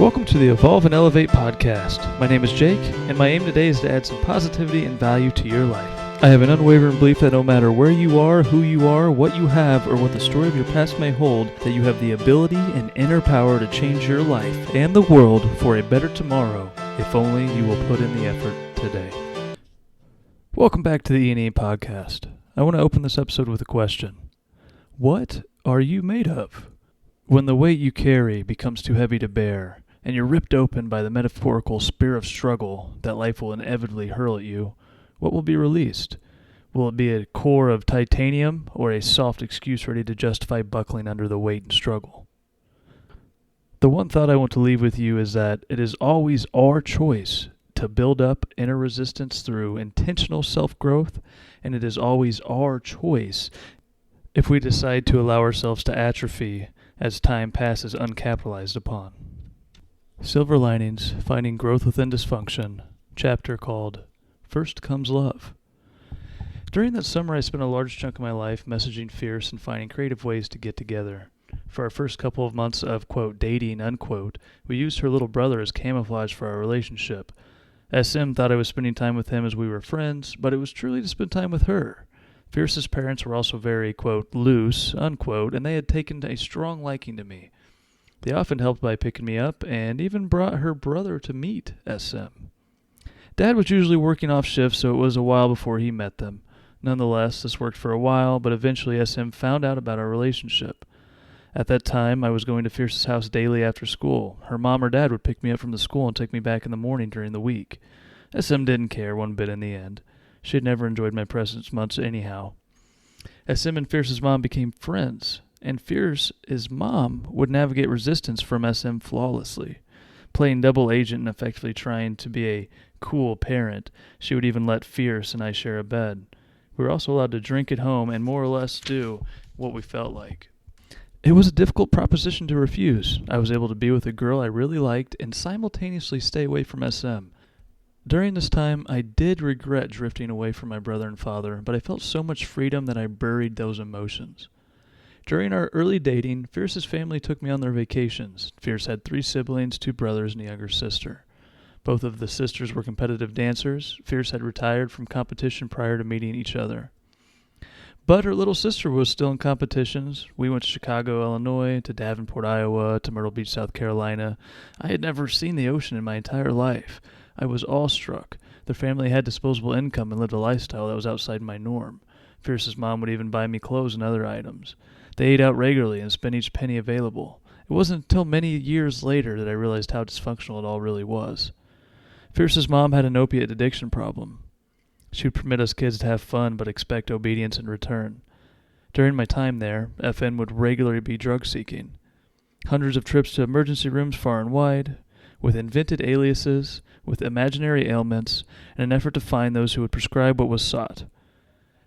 Welcome to the Evolve and Elevate podcast. My name is Jake, and my aim today is to add some positivity and value to your life. I have an unwavering belief that no matter where you are, who you are, what you have, or what the story of your past may hold, that you have the ability and inner power to change your life and the world for a better tomorrow, if only you will put in the effort today. Welcome back to the E&E podcast. I want to open this episode with a question. What are you made of? When the weight you carry becomes too heavy to bear, and you're ripped open by the metaphorical spear of struggle that life will inevitably hurl at you, what will be released? Will it be a core of titanium or a soft excuse ready to justify buckling under the weight and struggle? The one thought I want to leave with you is that it is always our choice to build up inner resistance through intentional self-growth, and it is always our choice if we decide to allow ourselves to atrophy as time passes uncapitalized upon. Silver Linings, Finding Growth Within Dysfunction, chapter called First Comes Love. During that summer, I spent a large chunk of my life messaging Fierce and finding creative ways to get together. For our first couple of months of, quote, dating, unquote, we used her little brother as camouflage for our relationship. SM thought I was spending time with him as we were friends, but it was truly to spend time with her. Fierce's parents were also very, quote, loose, unquote, and they had taken a strong liking to me. They often helped by picking me up and even brought her brother to meet SM. Dad was usually working off shifts, so it was a while before he met them. Nonetheless, this worked for a while, but eventually SM found out about our relationship. At that time, I was going to Fierce's house daily after school. Her mom or dad would pick me up from the school and take me back in the morning during the week. SM didn't care one bit in the end. She had never enjoyed my presence much anyhow. SM and Fierce's mom became friends, and Fierce's mom would navigate resistance from SM flawlessly. Playing double agent and effectively trying to be a cool parent, she would even let Fierce and I share a bed. We were also allowed to drink at home and more or less do what we felt like. It was a difficult proposition to refuse. I was able to be with a girl I really liked and simultaneously stay away from SM. During this time, I did regret drifting away from my brother and father, but I felt so much freedom that I buried those emotions. During our early dating, Fierce's family took me on their vacations. Fierce had 3 siblings, 2 brothers, and a younger sister. Both of the sisters were competitive dancers. Fierce had retired from competition prior to meeting each other. But her little sister was still in competitions. We went to Chicago, Illinois, to Davenport, Iowa, to Myrtle Beach, South Carolina. I had never seen the ocean in my entire life. I was awestruck. Their family had disposable income and lived a lifestyle that was outside my norm. Fierce's mom would even buy me clothes and other items. They ate out regularly and spent each penny available. It wasn't until many years later that I realized how dysfunctional it all really was. Fierce's mom had an opiate addiction problem. She would permit us kids to have fun but expect obedience in return. During my time there, FN would regularly be drug-seeking. Hundreds of trips to emergency rooms far and wide, with invented aliases, with imaginary ailments, in an effort to find those who would prescribe what was sought.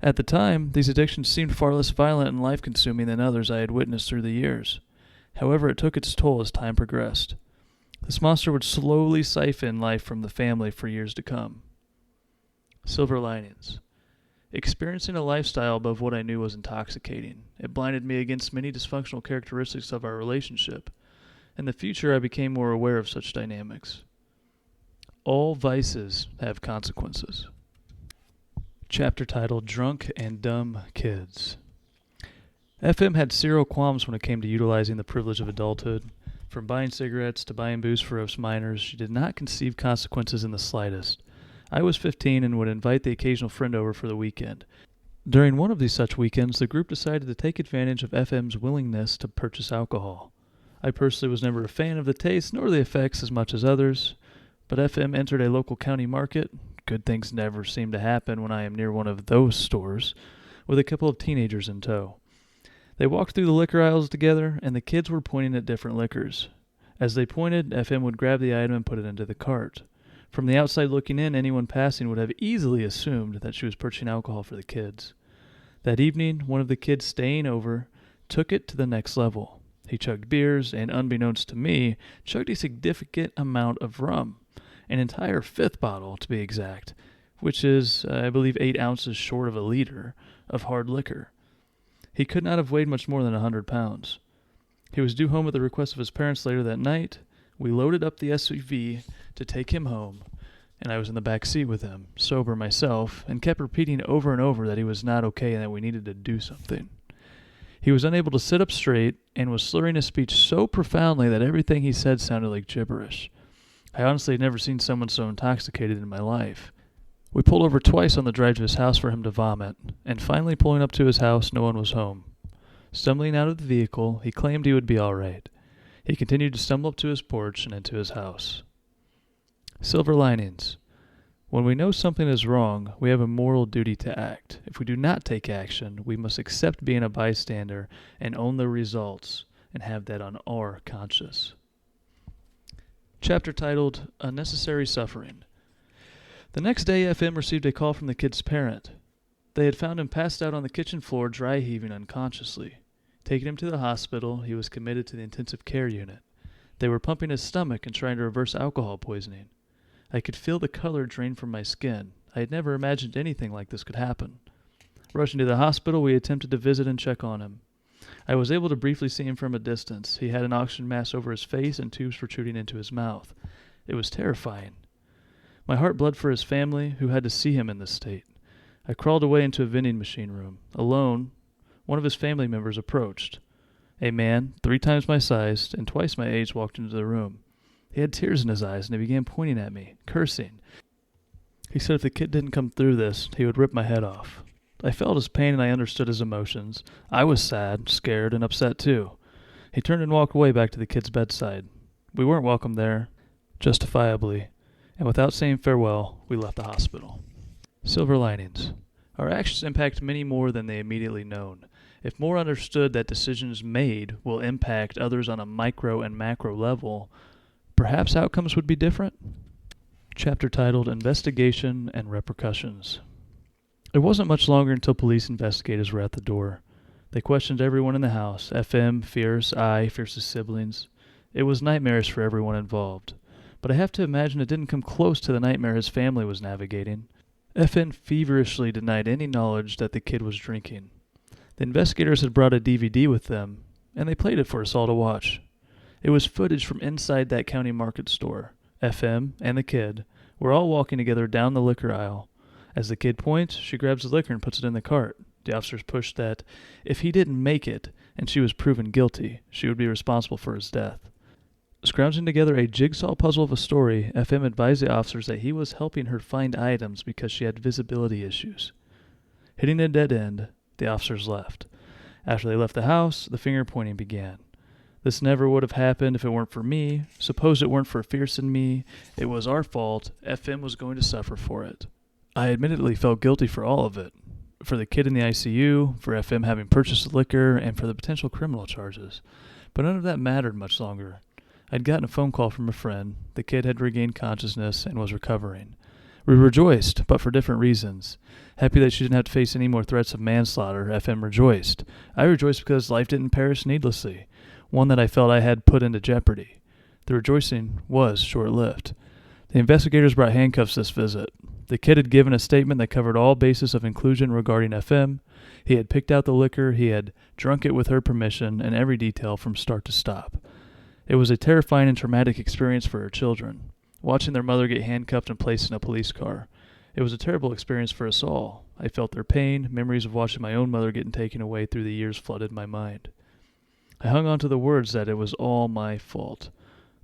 At the time, these addictions seemed far less violent and life-consuming than others I had witnessed through the years. However, it took its toll as time progressed. This monster would slowly siphon life from the family for years to come. Silver linings. Experiencing a lifestyle above what I knew was intoxicating. It blinded me against many dysfunctional characteristics of our relationship. In the future, I became more aware of such dynamics. All vices have consequences. Chapter titled Drunk and Dumb Kids. FM had zero qualms when it came to utilizing the privilege of adulthood. From buying cigarettes to buying booze for us minors, she did not conceive consequences in the slightest. I was 15 and would invite the occasional friend over for the weekend. During one of these such weekends, the group decided to take advantage of FM's willingness to purchase alcohol. I personally was never a fan of the taste nor the effects as much as others, but FM entered a local county market. Good things never seem to happen when I am near one of those stores, with a couple of teenagers in tow. They walked through the liquor aisles together, and the kids were pointing at different liquors. As they pointed, FM would grab the item and put it into the cart. From the outside looking in, anyone passing would have easily assumed that she was purchasing alcohol for the kids. That evening, one of the kids staying over took it to the next level. He chugged beers, and unbeknownst to me, chugged a significant amount of rum. An entire 5th bottle, to be exact, which is, I believe, 8 ounces short of a liter of hard liquor. He could not have weighed much more than 100 pounds. He was due home at the request of his parents later that night. We loaded up the SUV to take him home, and I was in the back seat with him, sober myself, and kept repeating over and over that he was not okay and that we needed to do something. He was unable to sit up straight and was slurring his speech so profoundly that everything he said sounded like gibberish. I honestly had never seen someone so intoxicated in my life. We pulled over twice on the drive to his house for him to vomit, and finally pulling up to his house, no one was home. Stumbling out of the vehicle, he claimed he would be all right. He continued to stumble up to his porch and into his house. Silver linings. When we know something is wrong, we have a moral duty to act. If we do not take action, we must accept being a bystander and own the results and have that on our conscience. Chapter titled, Unnecessary Suffering. The next day, FM received a call from the kid's parent. They had found him passed out on the kitchen floor, dry heaving unconsciously. Taking him to the hospital, he was committed to the intensive care unit. They were pumping his stomach and trying to reverse alcohol poisoning. I could feel the color drain from my skin. I had never imagined anything like this could happen. Rushing to the hospital, we attempted to visit and check on him. I was able to briefly see him from a distance. He had an oxygen mask over his face and tubes protruding into his mouth. It was terrifying. My heart bled for his family, who had to see him in this state. I crawled away into a vending machine room. Alone, one of his family members approached. A man, 3 times my size and twice my age, walked into the room. He had tears in his eyes, and he began pointing at me, cursing. He said if the kid didn't come through this, he would rip my head off. I felt his pain and I understood his emotions. I was sad, scared, and upset too. He turned and walked away back to the kid's bedside. We weren't welcome there, justifiably, and without saying farewell, we left the hospital. Silver linings. Our actions impact many more than they immediately known. If more understood that decisions made will impact others on a micro and macro level, perhaps outcomes would be different. Chapter titled Investigation and Repercussions. It wasn't much longer until police investigators were at the door. They questioned everyone in the house, FM, Fierce, I, Fierce's siblings. It was nightmarish for everyone involved. But I have to imagine it didn't come close to the nightmare his family was navigating. FN feverishly denied any knowledge that the kid was drinking. The investigators had brought a DVD with them, and they played it for us all to watch. It was footage from inside that county market store. FM and the kid were all walking together down the liquor aisle. As the kid points, she grabs the liquor and puts it in the cart. The officers pushed that if he didn't make it and she was proven guilty, she would be responsible for his death. Scrounging together a jigsaw puzzle of a story, FM advised the officers that he was helping her find items because she had visibility issues. Hitting a dead end, the officers left. After they left the house, the finger-pointing began. This never would have happened if it weren't for me. Suppose it weren't for Fierce and me. It was our fault. FM was going to suffer for it. I admittedly felt guilty for all of it. For the kid in the ICU, for FM having purchased the liquor, and for the potential criminal charges. But none of that mattered much longer. I'd gotten a phone call from a friend. The kid had regained consciousness and was recovering. We rejoiced, but for different reasons. Happy that she didn't have to face any more threats of manslaughter, FM rejoiced. I rejoiced because life didn't perish needlessly, one that I felt I had put into jeopardy. The rejoicing was short-lived. The investigators brought handcuffs this visit. The kid had given a statement that covered all bases of inclusion regarding FM. He had picked out the liquor, he had drunk it with her permission, and every detail from start to stop. It was a terrifying and traumatic experience for her children, watching their mother get handcuffed and placed in a police car. It was a terrible experience for us all. I felt their pain. Memories of watching my own mother getting taken away through the years flooded my mind. I hung on to the words that it was all my fault.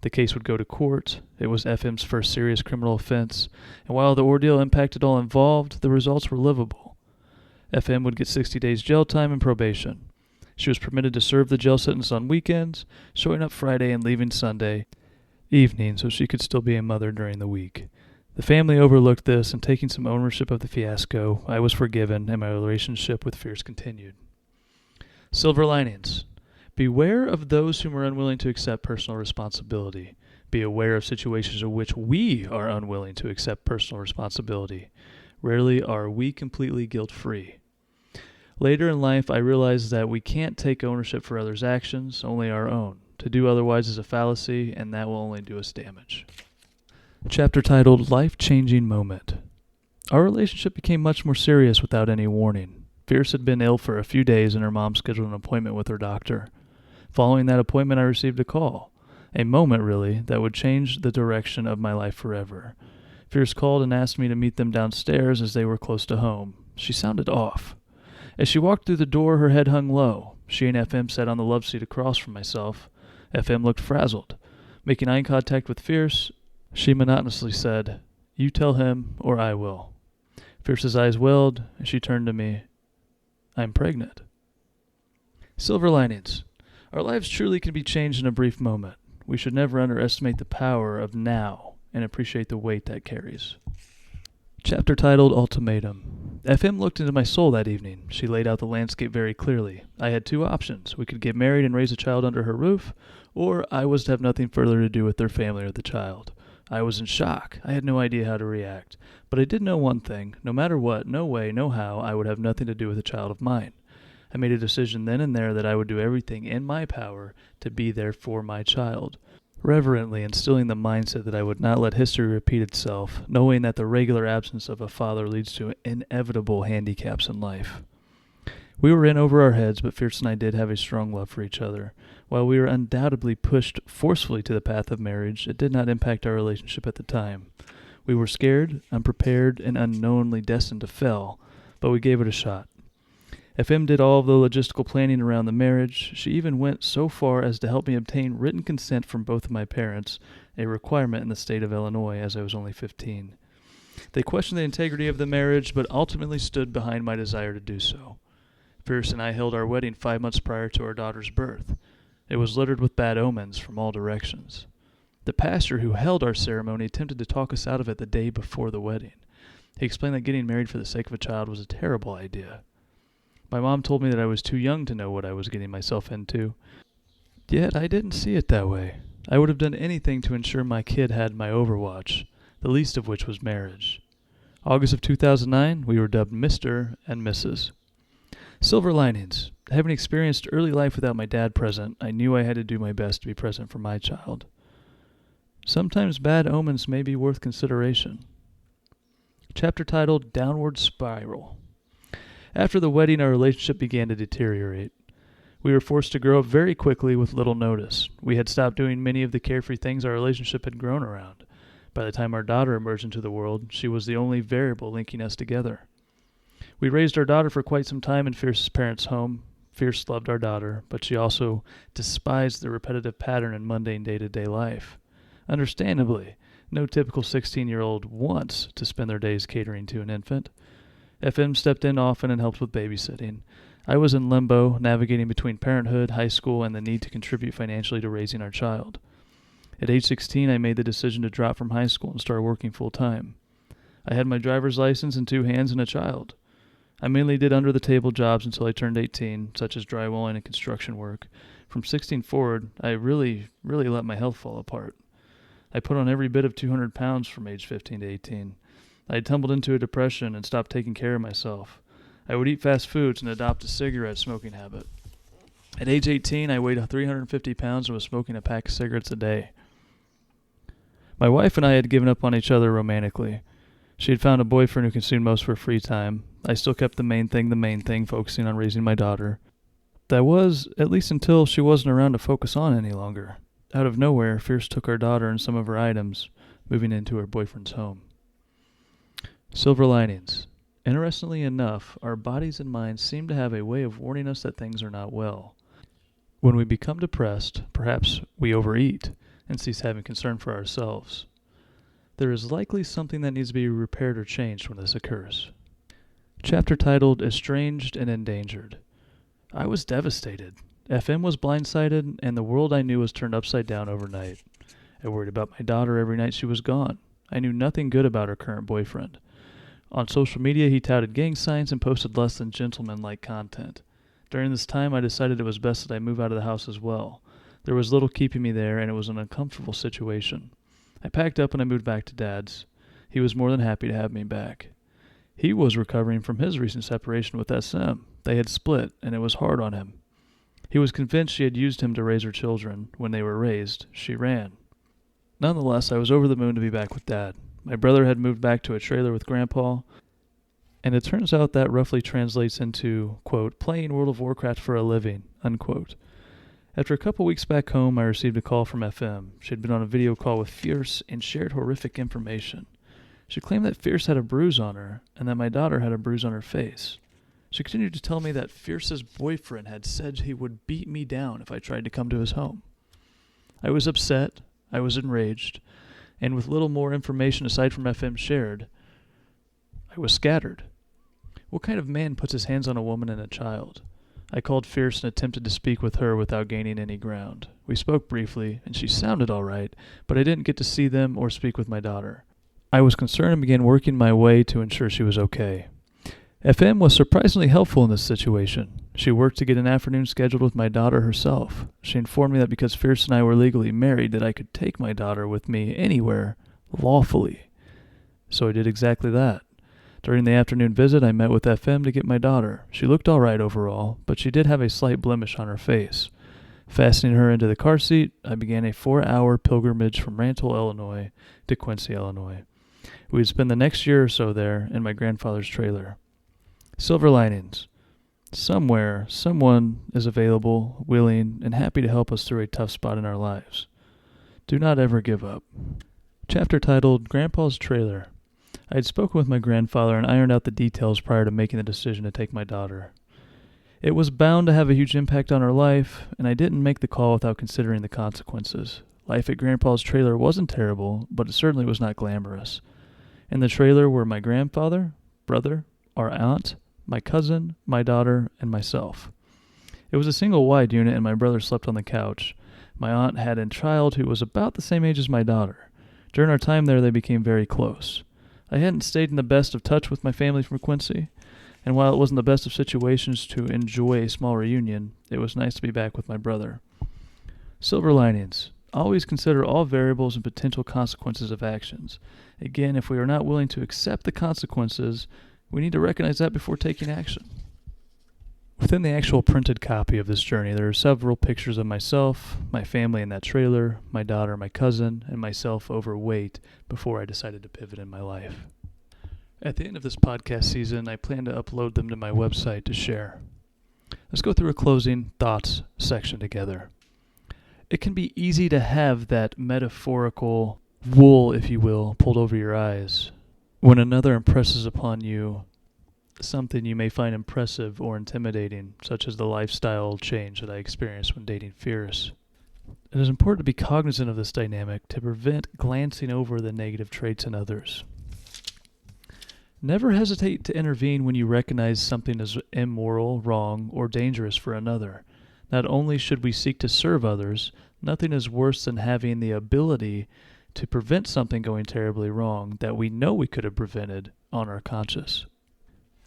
The case would go to court. It was FM's first serious criminal offense, and while the ordeal impacted all involved, the results were livable. FM would get 60 days jail time and probation. She was permitted to serve the jail sentence on weekends, showing up Friday and leaving Sunday evening so she could still be a mother during the week. The family overlooked this, and taking some ownership of the fiasco, I was forgiven and my relationship with Fierce continued. Silver linings. Beware of those whom are unwilling to accept personal responsibility. Be aware of situations in which we are unwilling to accept personal responsibility. Rarely are we completely guilt-free. Later in life, I realized that we can't take ownership for others' actions, only our own. To do otherwise is a fallacy, and that will only do us damage. Chapter titled Life-Changing Moment. Our relationship became much more serious without any warning. Fierce had been ill for a few days, and her mom scheduled an appointment with her doctor. Following that appointment, I received a call. A moment, really, that would change the direction of my life forever. Fierce called and asked me to meet them downstairs as they were close to home. She sounded off. As she walked through the door, her head hung low. She and FM sat on the love seat across from myself. FM looked frazzled. Making eye contact with Fierce, she monotonously said, "You tell him, or I will." Fierce's eyes welled, and she turned to me. "I'm pregnant." Silver linings. Our lives truly can be changed in a brief moment. We should never underestimate the power of now and appreciate the weight that carries. Chapter titled Ultimatum. FM looked into my soul that evening. She laid out the landscape very clearly. I had two options. We could get married and raise a child under her roof, or I was to have nothing further to do with their family or the child. I was in shock. I had no idea how to react. But I did know one thing. No matter what, no way, no how, I would have nothing to do with a child of mine. I made a decision then and there that I would do everything in my power to be there for my child, reverently instilling the mindset that I would not let history repeat itself, knowing that the regular absence of a father leads to inevitable handicaps in life. We were in over our heads, but Fierce and I did have a strong love for each other. While we were undoubtedly pushed forcefully to the path of marriage, it did not impact our relationship at the time. We were scared, unprepared, and unknowingly destined to fail, but we gave it a shot. FM did all of the logistical planning around the marriage. She even went so far as to help me obtain written consent from both of my parents, a requirement in the state of Illinois, as I was only 15. They questioned the integrity of the marriage, but ultimately stood behind my desire to do so. Fierce and I held our wedding 5 months prior to our daughter's birth. It was littered with bad omens from all directions. The pastor who held our ceremony attempted to talk us out of it the day before the wedding. He explained that getting married for the sake of a child was a terrible idea. My mom told me that I was too young to know what I was getting myself into. Yet I didn't see it that way. I would have done anything to ensure my kid had my overwatch, the least of which was marriage. August of 2009, we were dubbed Mr. and Mrs. Silver linings. Having experienced early life without my dad present, I knew I had to do my best to be present for my child. Sometimes bad omens may be worth consideration. Chapter titled Downward Spiral. After the wedding, our relationship began to deteriorate. We were forced to grow up very quickly with little notice. We had stopped doing many of the carefree things our relationship had grown around. By the time our daughter emerged into the world, she was the only variable linking us together. We raised our daughter for quite some time in Fierce's parents' home. Fierce loved our daughter, but she also despised the repetitive pattern in mundane day-to-day life. Understandably, no typical 16-year-old wants to spend their days catering to an infant. FM stepped in often and helped with babysitting. I was in limbo, navigating between parenthood, high school, and the need to contribute financially to raising our child. At age 16, I made the decision to drop from high school and start working full-time. I had my driver's license in 2 hands and a child. I mainly did under-the-table jobs until I turned 18, such as drywalling and construction work. From 16 forward, I really let my health fall apart. I put on every bit of 200 pounds from age 15 to 18. I had tumbled into a depression and stopped taking care of myself. I would eat fast foods and adopt a cigarette smoking habit. At age 18, I weighed 350 pounds and was smoking a pack of cigarettes a day. My wife and I had given up on each other romantically. She had found a boyfriend who consumed most of her free time. I still kept the main thing, focusing on raising my daughter. That was, at least until she wasn't around to focus on any longer. Out of nowhere, Fierce took our daughter and some of her items, moving into her boyfriend's home. Silver linings. Interestingly enough, our bodies and minds seem to have a way of warning us that things are not well. When we become depressed, perhaps we overeat and cease having concern for ourselves. There is likely something that needs to be repaired or changed when this occurs. Chapter titled Estranged and Endangered. I was devastated. FM was blindsided, and the world I knew was turned upside down overnight. I worried about my daughter every night she was gone. I knew nothing good about her current boyfriend. On social media, he touted gang signs and posted less than gentleman-like content. During this time, I decided it was best that I move out of the house as well. There was little keeping me there, and it was an uncomfortable situation. I packed up and I moved back to Dad's. He was more than happy to have me back. He was recovering from his recent separation with SM. They had split, and it was hard on him. He was convinced she had used him to raise her children. When they were raised, she ran. Nonetheless, I was over the moon to be back with Dad. My brother had moved back to a trailer with Grandpa, and it turns out that roughly translates into, quote, playing World of Warcraft for a living, unquote. After a couple weeks back home, I received a call from FM. She had been on a video call with Fierce and shared horrific information. She claimed that Fierce had a bruise on her and that my daughter had a bruise on her face. She continued to tell me that Fierce's boyfriend had said he would beat me down if I tried to come to his home. I was upset, I was enraged, and with little more information aside from FM shared, I was scattered. What kind of man puts his hands on a woman and a child? I called Fierce and attempted to speak with her without gaining any ground. We spoke briefly, and she sounded all right, but I didn't get to see them or speak with my daughter. I was concerned and began working my way to ensure she was okay. FM was surprisingly helpful in this situation. She worked to get an afternoon scheduled with my daughter herself. She informed me that because Fierce and I were legally married, that I could take my daughter with me anywhere, lawfully. So I did exactly that. During the afternoon visit, I met with FM to get my daughter. She looked all right overall, but she did have a slight blemish on her face. Fastening her into the car seat, I began a 4-hour pilgrimage from Rantoul, Illinois to Quincy, Illinois. We would spend the next year or so there in my grandfather's trailer. Silver linings. Somewhere, someone is available, willing, and happy to help us through a tough spot in our lives. Do not ever give up. Chapter titled, Grandpa's Trailer. I had spoken with my grandfather and ironed out the details prior to making the decision to take my daughter. It was bound to have a huge impact on her life, and I didn't make the call without considering the consequences. Life at Grandpa's trailer wasn't terrible, but it certainly was not glamorous. In the trailer were my grandfather, brother, our aunt, my cousin, my daughter, and myself. It was a single wide unit, and my brother slept on the couch. My aunt had a child who was about the same age as my daughter. During our time there, they became very close. I hadn't stayed in the best of touch with my family from Quincy, and while it wasn't the best of situations to enjoy a small reunion, it was nice to be back with my brother. Silver linings. Always consider all variables and potential consequences of actions. Again, if we are not willing to accept the consequences, we need to recognize that before taking action. Within the actual printed copy of this journey, there are several pictures of myself, my family in that trailer, my daughter, my cousin, and myself overweight before I decided to pivot in my life. At the end of this podcast season, I plan to upload them to my website to share. Let's go through a closing thoughts section together. It can be easy to have that metaphorical wool, if you will, pulled over your eyes when another impresses upon you something you may find impressive or intimidating, such as the lifestyle change that I experienced when dating Fierce. It is important to be cognizant of this dynamic to prevent glancing over the negative traits in others. Never hesitate to intervene when you recognize something is immoral, wrong, or dangerous for another. Not only should we seek to serve others, nothing is worse than having the ability to prevent something going terribly wrong that we know we could have prevented on our conscience.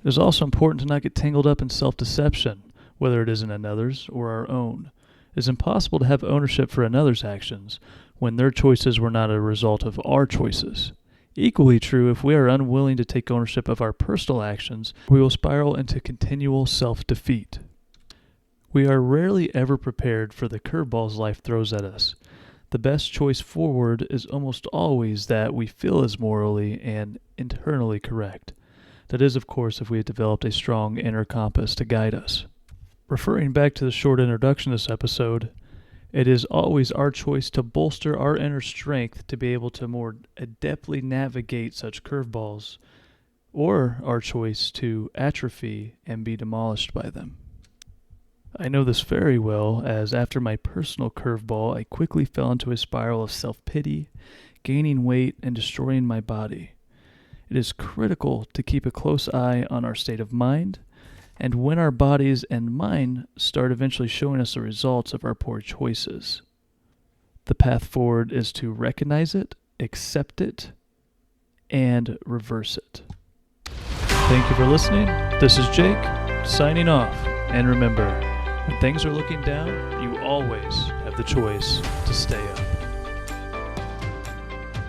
It is also important to not get tangled up in self-deception, whether it is in another's or our own. It is impossible to have ownership for another's actions when their choices were not a result of our choices. Equally true, if we are unwilling to take ownership of our personal actions, we will spiral into continual self-defeat. We are rarely ever prepared for the curveballs life throws at us. The best choice forward is almost always that we feel is morally and internally correct. That is, of course, if we have developed a strong inner compass to guide us. Referring back to the short introduction to this episode, it is always our choice to bolster our inner strength to be able to more adeptly navigate such curveballs, or our choice to atrophy and be demolished by them. I know this very well, as after my personal curveball, I quickly fell into a spiral of self-pity, gaining weight, and destroying my body. It is critical to keep a close eye on our state of mind, and when our bodies and mind start eventually showing us the results of our poor choices. The path forward is to recognize it, accept it, and reverse it. Thank you for listening. This is Jake, signing off. And remember, when things are looking down, you always have the choice to stay up.